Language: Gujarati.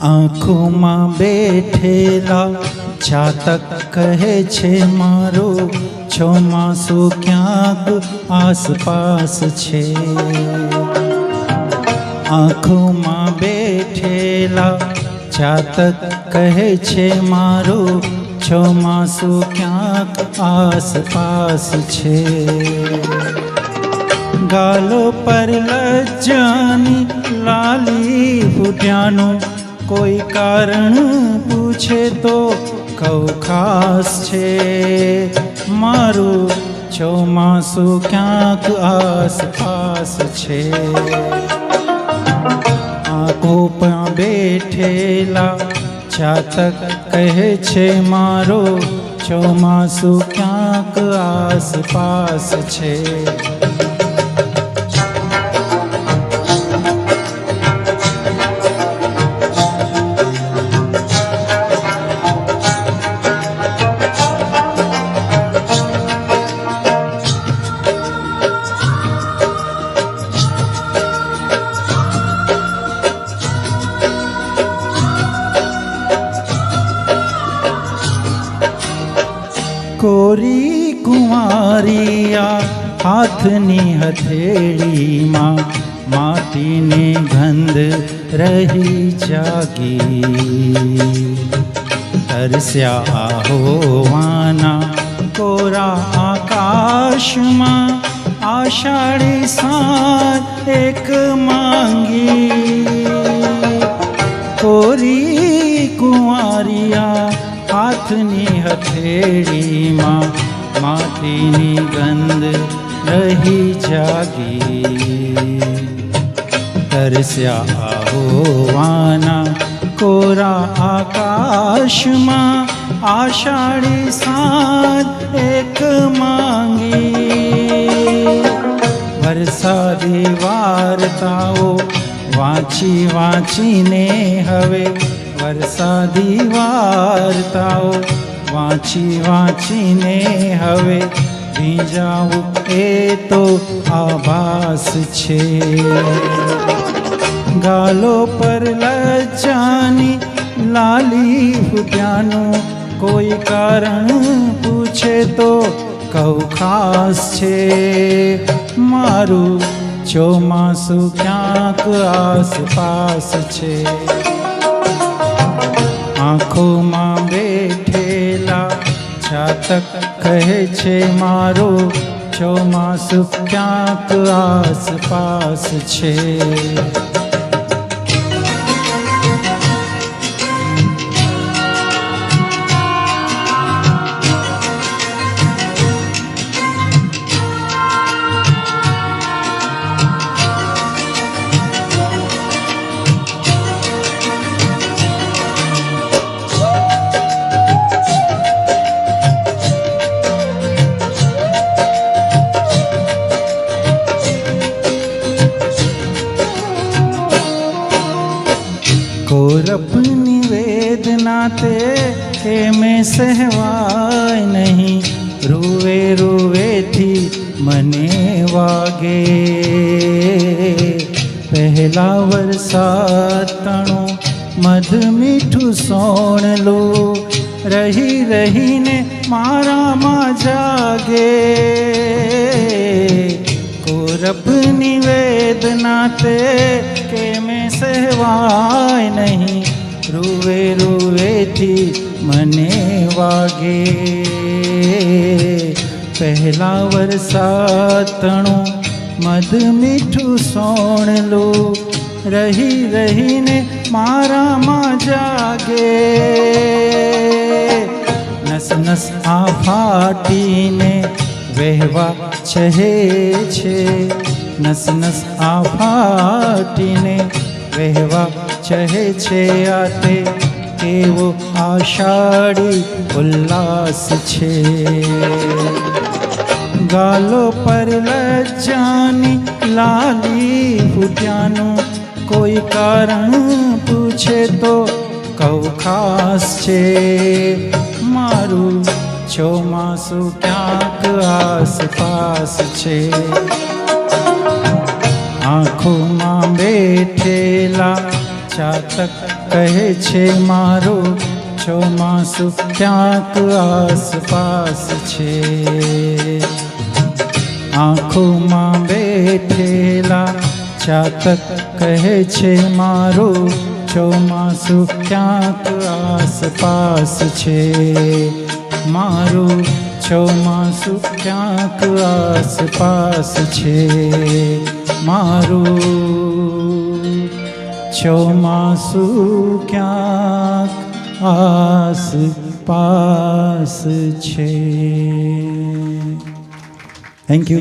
આંખોમાં બેઠેલા જાતક કહે છે મારો ચોમાસું ક્યાંક આસપાસ છે. આંખોમાં બેઠેલા જાતક કહે છે મારો ચોમાસું ક્યાંક આસપાસ છે. ગાલો પર લજ્જાની લાલી ફૂટ્યાનું કોઈ કારણ પૂછે તો કહું ખાસ છે મારું ચોમાસું ક્યાંક આસપાસ છે. આંખોમાં બેઠેલા જાતક કહે છે મારો ચોમાસું ક્યાંક આસપાસ છે. કોરી કુંવારિયા હાથની હથેળીમાં માટીની ગંધ રહી જાગી. તરસ્યા હોવાના કોરા આકાશમાં આષાઢી સાંજ એક માંગી. કોરી કુંવારિયા હાથની હથેળીમાં માટીની ગંધ રહી જાગી. તરસ્યા હોવાના કોરા આકાશમાં આષાઢી સાંજ એક માંગી. વરસાદી વાર્તાઓ વાંચી વાંચીને હવે વરસાદી વાર્તાઓ વાંચી વાંચીને હવે ભીંજાવું એ તો આભાસ છે. ગાલો પર લજ્જાની લાલી ફૂટ્યાનું કોઈ કારણ પૂછે તો કહું ખાસ છે મારું ચોમાસું ક્યાંક આસપાસ છે. આંખોમાં બેઠેલા જાતક કહે છે મારો ચોમાસું ક્યાંક આસપાસ છે. કોરપની વેદના તે કે મેં સહેવાય નહીં. રૂવે રૂવેથી મને વાગે. પહેલા વરસાદ તણો મધ મીઠું સોણલું રહી રહીને મારામાં જાગે. કોરપની વેદના તે કે મેં સહેવાય નહીં. રૂવે રૂવેથી મને વાગે. પહેલા વરસાદ તણું મધ મીઠું સોણલું રહી રહીને મારામાં જાગે. નસ નસ આ ફાટીને વહેવા ચહે છે. નસ નસ આ ફાટીને વહેવા ચહે છે. આતે કેવો આષાઢી ઉલ્લાસ છે. ગાલો પર લજ્જાની લાલી ફૂટ્યાનું કોઈ કારણ પૂછે તો કહું ખાસ છે મારું ચોમાસું ક્યાંક આસપાસ છે. આંખોમાં બેઠેલા ચાતક કહે છે મારું ચોમાસું ક્યાંક આસપાસ છે. આંખોમાં બેઠેલા ચાતક કહે છે મારું ચોમાસું ક્યાંક આસપાસ છે. મારું ચોમાસું ક્યાંક આસપાસ છે. મારું ચોમાસું ક્યાંક આસપાસ છે. Thank you.